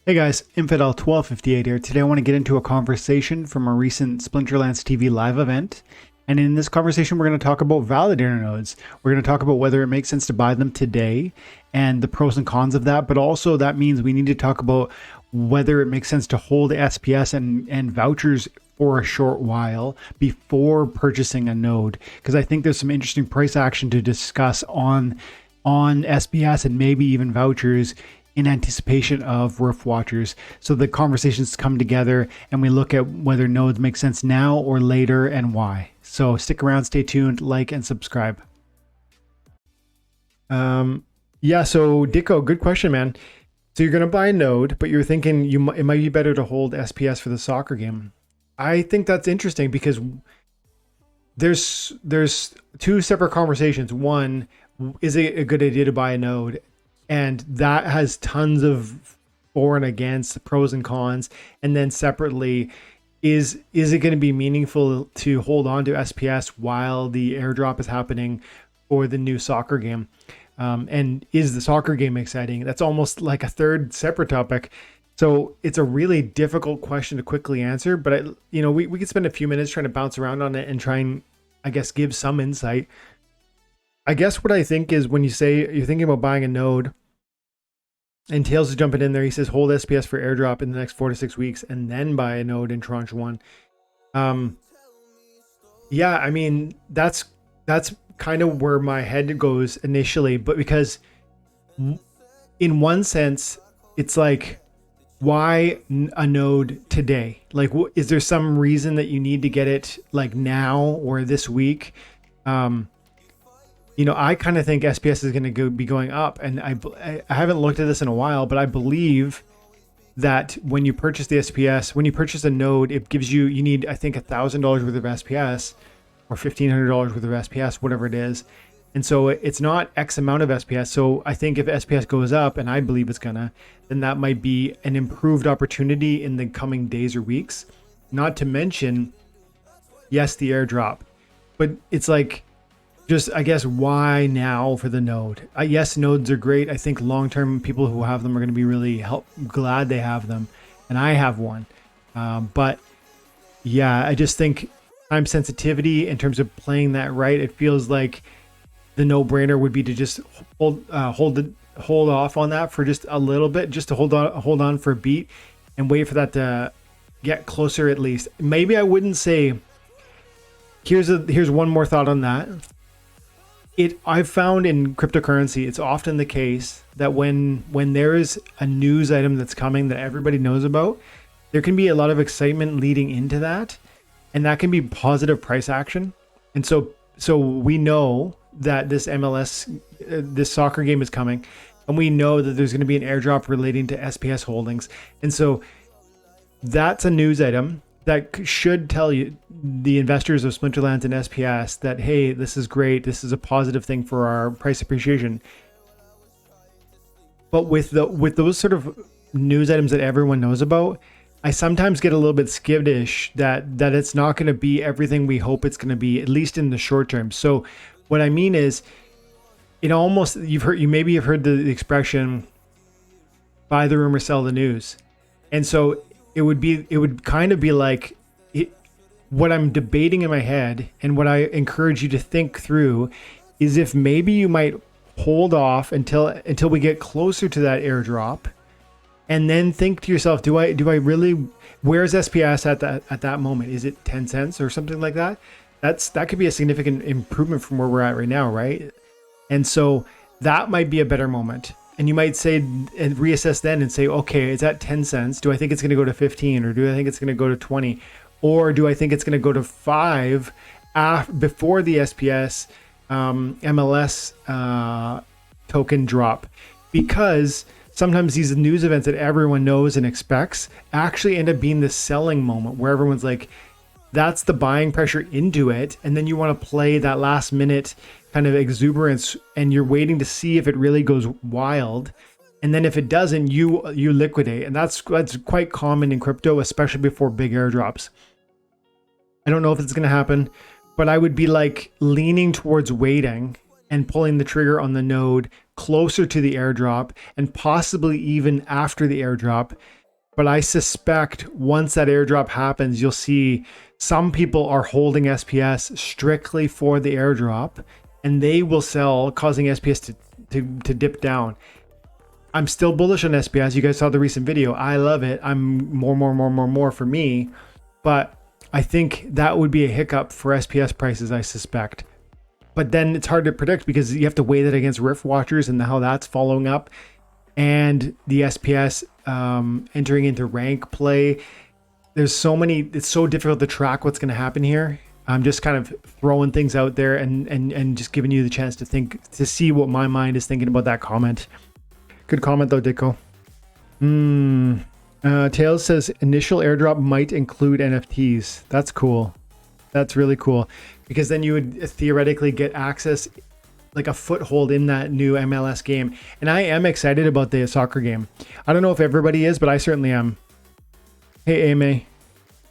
Hey guys, Infidel1258 here. Today I want to get into a conversation from a recent Splinterlands TV live event. And in this conversation, we're going to talk about validator nodes. We're going to talk about whether it makes sense to buy them today and the pros and cons of that. But also that means we need to talk about whether it makes sense to hold SPS and vouchers for a short while before purchasing a node. Because I think there's some interesting price action to discuss on SPS and maybe even vouchers in anticipation of roof watchers. So the conversations come together and we look at whether nodes make sense now or later and why. So stick around, stay tuned, like and subscribe. Yeah, so Dicko, good question, man. So you're going to buy a node, but you're thinking it might be better to hold SPS for the soccer game. I think that's interesting because there's two separate conversations. One, is it a good idea to buy a node? And that has tons of for and against, pros and cons. And then separately, is it going to be meaningful to hold on to SPS while the airdrop is happening for the new soccer game? And is the soccer game exciting? That's almost like a third separate topic. So it's a really difficult question to quickly answer, but we could spend a few minutes trying to bounce around on it and try and, I guess, give some insight. I guess what I think is when you say you're thinking about buying a node, and Tails is jumping in there, he says hold SPS for airdrop in the next 4 to 6 weeks and then buy a node in tranche 1. Yeah, I mean, that's kind of where my head goes initially, but because in one sense, it's like, why a node today? Like, is there some reason that you need to get it like now or this week? I kind of think SPS is going to be going up, and I haven't looked at this in a while, but I believe that when you purchase the SPS, when you purchase a node, it gives you need, I think, $1,000 worth of SPS or $1,500 worth of SPS, whatever it is. And so it's not X amount of SPS. So I think if SPS goes up, and I believe it's gonna, then that might be an improved opportunity in the coming days or weeks. Not to mention, yes, the airdrop, but it's like, just, I guess, why now for the node? Yes, nodes are great. I think long-term people who have them are going to be really glad they have them. And I have one. But yeah, I just think time sensitivity in terms of playing that right, it feels like the no-brainer would be to just hold off on that for just a little bit, just to hold on for a beat and wait for that to get closer at least. Maybe I wouldn't say, here's one more thought on that. I've found in cryptocurrency, it's often the case that when there is a news item that's coming that everybody knows about, there can be a lot of excitement leading into that, and that can be positive price action. And so we know that this MLS, this soccer game is coming, and we know that there's going to be an airdrop relating to SPS holdings. And so that's a news item that should tell you, the investors of Splinterlands and SPS, that, hey, this is great. This is a positive thing for our price appreciation. But with those sort of news items that everyone knows about, I sometimes get a little bit skittish that it's not going to be everything we hope it's going to be, at least in the short term. So what I mean is, you maybe have heard the expression, buy the rumor, sell the news. And so it would kind of be like what I'm debating in my head, and what I encourage you to think through is if maybe you might hold off until we get closer to that airdrop, and then think to yourself, do I really, where's SPS at that moment? Is it 10 cents or something like that? That could be a significant improvement from where we're at right now, right? And so that might be a better moment. And you might say and reassess then and say, okay, it's at 10 cents. Do I think it's going to go to 15, or do I think it's going to go to 20? Or do I think it's going to go to 5 before the SPS MLS token drop? Because sometimes these news events that everyone knows and expects actually end up being the selling moment where everyone's like, that's the buying pressure into it. And then you want to play that last minute kind of exuberance, and you're waiting to see if it really goes wild. And then if it doesn't, you liquidate. And that's quite common in crypto, especially before big airdrops. I don't know if it's going to happen, but I would be like leaning towards waiting and pulling the trigger on the node closer to the airdrop, and possibly even after the airdrop, But I suspect once that airdrop happens, you'll see some people are holding SPS strictly for the airdrop, and they will sell, causing SPS to dip down. I'm still bullish on SPS. You guys saw the recent video. I love it. I'm more for me. But I think that would be a hiccup for SPS prices, I suspect. But then it's hard to predict because you have to weigh that against Rift Watchers and how that's following up, and the SPS entering into rank play. There's so many, it's so difficult to track what's going to happen here. I'm just kind of throwing things out there and just giving you the chance to think, to see what my mind is thinking about that comment. Good comment though, Dicko. Tails says initial airdrop might include NFTs. That's cool. That's really cool, because then you would theoretically get access, like a foothold in that new MLS game. And I am excited about the soccer game. I don't know if everybody is, but I certainly am. Hey, Ame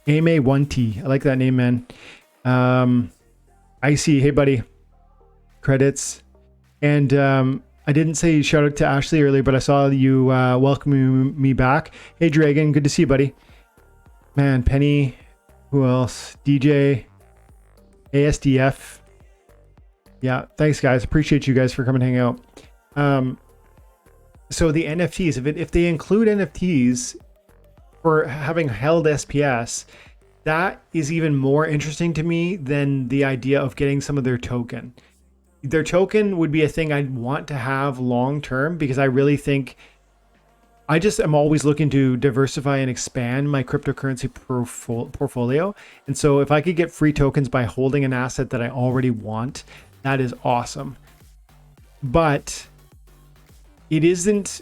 1T. I like that name, man. I see. Hey, buddy. Credits. And I didn't say shout out to Ashley earlier, but I saw you welcoming me back. Hey, Dragon. Good to see you, buddy. Man, Penny. Who else? DJ. ASDF. Yeah, thanks, guys. Appreciate you guys for coming and hang out. So the NFTs, if they include NFTs for having held SPS, that is even more interesting to me than the idea of getting some of their token. Their token would be a thing I'd want to have long term, because I really think I just am always looking to diversify and expand my cryptocurrency portfolio. And so if I could get free tokens by holding an asset that I already want, that is awesome. But it isn't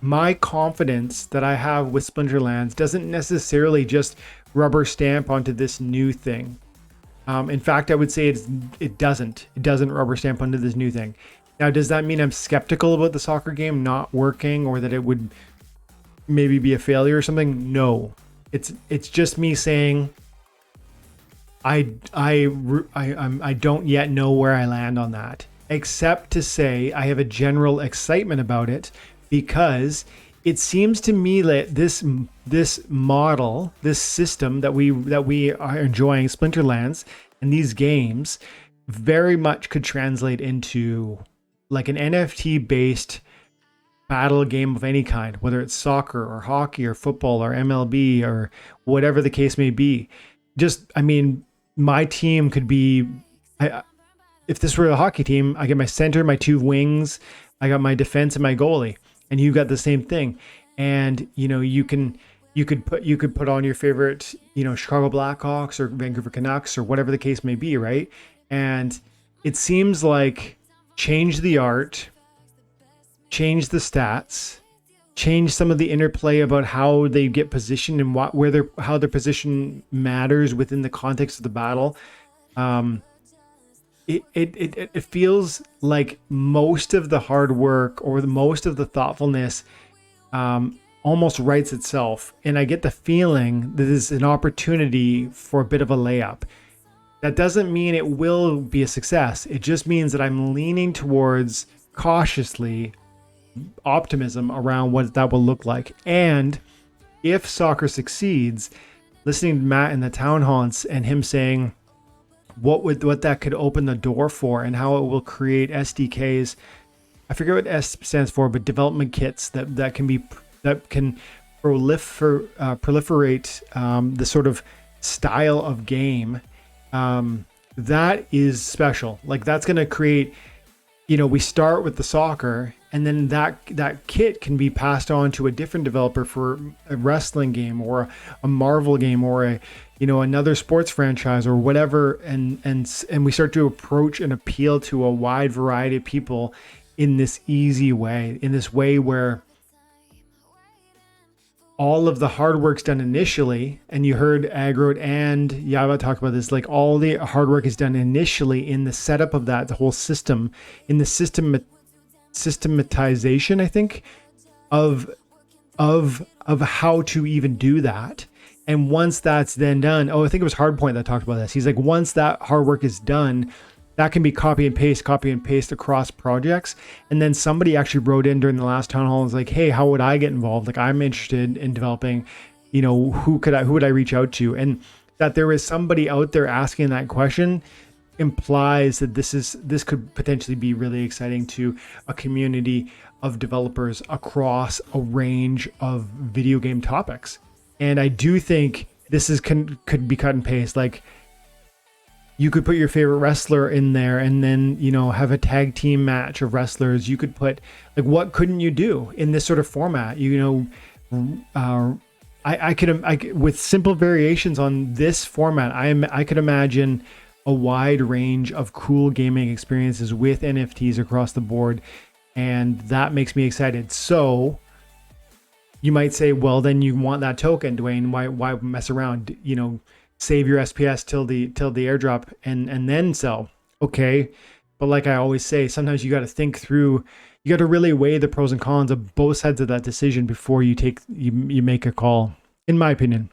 my confidence that I have with Splinterlands doesn't necessarily just rubber stamp onto this new thing. In fact, I would say it doesn't rubber stamp onto this new thing. Now, does that mean I'm skeptical about the soccer game not working, or that it would maybe be a failure or something? No, it's just me saying I don't yet know where I land on that, except to say I have a general excitement about it, because it seems to me that this model, this system that we are enjoying, Splinterlands, and these games very much could translate into like an NFT based battle game of any kind, whether it's soccer or hockey or football or MLB or whatever the case may be. Just, I mean, my team could be, if this were a hockey team, I get my center, my two wings, I got my defense and my goalie, and you got the same thing. And you could put on your favorite, Chicago Blackhawks or Vancouver Canucks or whatever the case may be, right? And it seems like change the art, change the stats, change some of the interplay about how they get positioned and how their position matters within the context of the battle. It feels like most of the hard work or most of the thoughtfulness almost writes itself. And I get the feeling that this is an opportunity for a bit of a layup. That doesn't mean it will be a success. It just means that I'm leaning towards cautiously optimism around what that will look like. And if soccer succeeds, listening to Matt in the town halls and him saying what that could open the door for, and how it will create SDKs. I forget what S stands for, but development kits that can proliferate the sort of style of game. That is special. Like, that's going to create, we start with the soccer, and then that kit can be passed on to a different developer for a wrestling game or a Marvel game or another sports franchise or whatever. And we start to approach and appeal to a wide variety of people in this easy way, in this way where all of the hard work's done initially, and you heard Agrod and Yava talk about this, like all the hard work is done initially in the setup of the whole system, in the systematization, I think, of how to even do that. And once that's then done, I think it was Hardpoint that talked about this. He's like, once that hard work is done, that can be copy and paste across projects. And then somebody actually wrote in during the last town hall and was like, hey, how would I get involved? Like, I'm interested in developing, you know, who would I reach out to? And that there is somebody out there asking that question implies that this could potentially be really exciting to a community of developers across a range of video game topics. And I do think this could be cut and paste. Like, you could put your favorite wrestler in there and then, you know, have a tag team match of wrestlers. You could put, like, what couldn't you do in this sort of format? You know, I could with simple variations on this format, I could imagine a wide range of cool gaming experiences with NFTs across the board. And that makes me excited. So you might say, well, then you want that token, Dwayne. Why mess around? You know, save your SPS till the airdrop and then sell. Okay. But like I always say, sometimes you got to think through, you got to really weigh the pros and cons of both sides of that decision before you make a call, in my opinion.